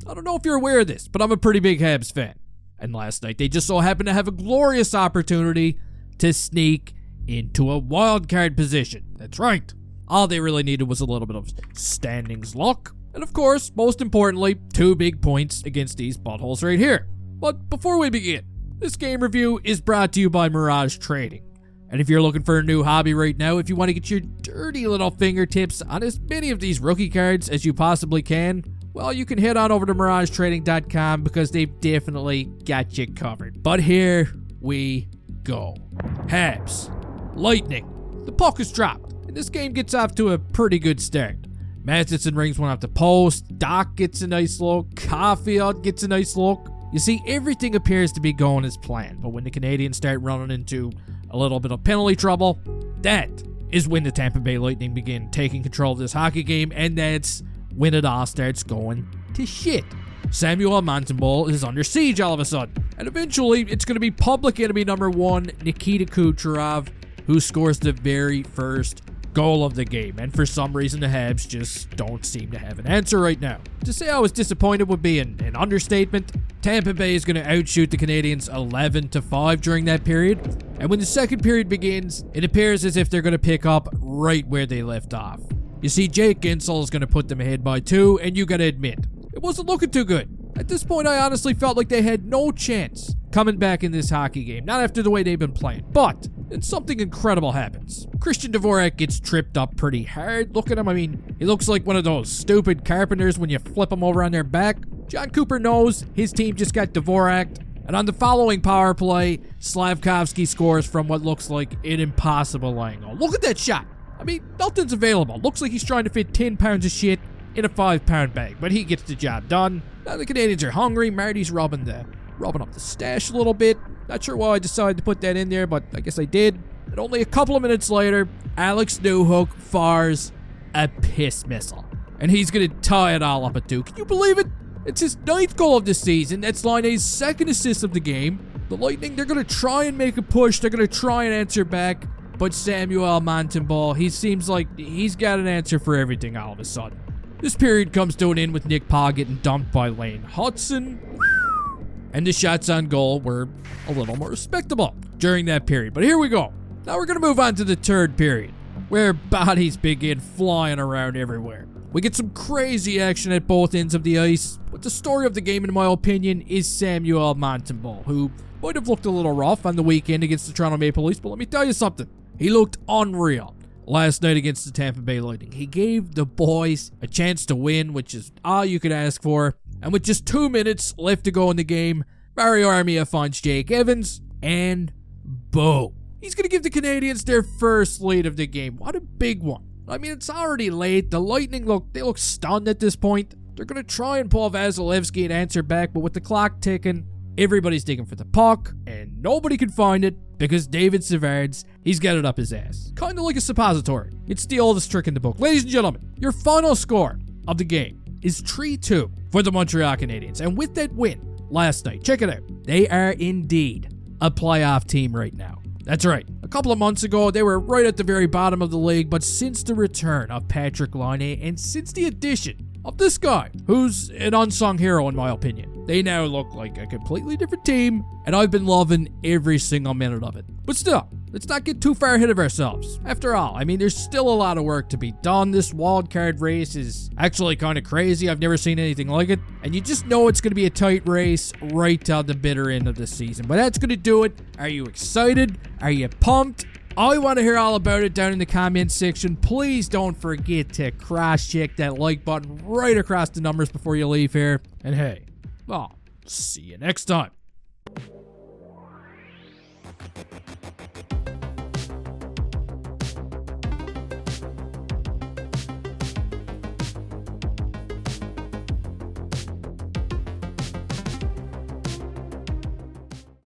I don't know if you're aware of this, but I'm a pretty big Habs fan. And last night, they just so happened to have a glorious opportunity to sneak into a wildcard position. That's right. All they really needed was a little bit of standings luck. And of course, most importantly, 2 big points against these buttholes right here. But before we begin, this game review is brought to you by Miraj Trading. And if you're looking for a new hobby right now, if you want to get your dirty little fingertips on as many of these rookie cards as you possibly can, well, you can head on over to MirajTrading.com because they've definitely got you covered. But here we go. Habs, Lightning. The puck is dropped, and this game gets off to a pretty good start. Matheson rings one off the post, Doc gets a nice look, Caulfield gets a nice look. You see, everything appears to be going as planned, but when the Canadiens start running into a little bit of penalty trouble, that is when the Tampa Bay Lightning begin taking control of this hockey game, and that's when it all starts going to shit. Samuel Montembeault is under siege all of a sudden, and eventually it's going to be public enemy number 1, Nikita Kucherov, who scores the very first goal of the game, and for some reason the Habs just don't seem to have an answer right now. To say I was disappointed would be an understatement. Tampa Bay is going to outshoot the Canadiens 11-5 during that period, and when the second period begins, it appears as if they're going to pick up right where they left off. You see, Jake Gensel is going to put them ahead by 2, and you got to admit, it wasn't looking too good. At this point, I honestly felt like they had no chance coming back in this hockey game, not after the way they've been playing. But then something incredible happens. Christian Dvorak gets tripped up pretty hard. Look at him. I mean, he looks like one of those stupid carpenters when you flip them over on their back. John Cooper knows his team just got Dvorak. And on the following power play, Slavkovsky scores from what looks like an impossible angle. Look at that shot. I mean, nothing's available. Looks like he's trying to fit 10 pounds of shit in a 5-pound bag, but he gets the job done. Now the Canadiens are hungry. Marty's rubbing up the stash a little bit. Not sure why I decided to put that in there, but I guess I did. And only a couple of minutes later, Alex Newhook fires a piss missile. And he's going to tie it all up at 2. Can you believe it? It's his 9th goal of the season. That's Line A's 2nd assist of the game. The Lightning, they're going to try and make a push. They're going to try and answer back. But Samuel Montembeault, he seems like he's got an answer for everything all of a sudden. This period comes to an end with Nick Paul getting dumped by Lane Hudson. And the shots on goal were a little more respectable during that period. But here we go. Now we're going to move on to the third period, where bodies begin flying around everywhere. We get some crazy action at both ends of the ice. But the story of the game, in my opinion, is Samuel Montembeault, who might have looked a little rough on the weekend against the Toronto Maple Leafs. But let me tell you something. He looked unreal last night against the Tampa Bay Lightning. He gave the boys a chance to win, which is all you could ask for. And with just 2 minutes left to go in the game, Mario Armia finds Jake Evans, and boom. He's going to give the Canadiens their first lead of the game. What a big one. I mean, it's already late. The Lightning look stunned at this point. They're going to try and pull Vasilevsky and answer back, but with the clock ticking, everybody's digging for the puck, and nobody can find it because David Savard's, he's got it up his ass. Kind of like a suppository. It's the oldest trick in the book. Ladies and gentlemen, your final score of the game is 3-2 for the Montreal Canadiens. And with that win last night, check it out. They are indeed a playoff team right now. That's right. A couple of months ago, they were right at the very bottom of the league, but since the return of Patrick Laine and since the addition of this guy, who's an unsung hero in my opinion, they now look like a completely different team, and I've been loving every single minute of it. But still, let's not get too far ahead of ourselves. After all, I mean, there's still a lot of work to be done. This wildcard race is actually kind of crazy. I've never seen anything like it, and you just know it's going to be a tight race right till the bitter end of the season. But that's going to do it. Are you excited? Are you pumped? I want to hear all about it down in the comments section. Please don't forget to cross-check that like button right across the numbers before you leave here. And hey, well, see you next time.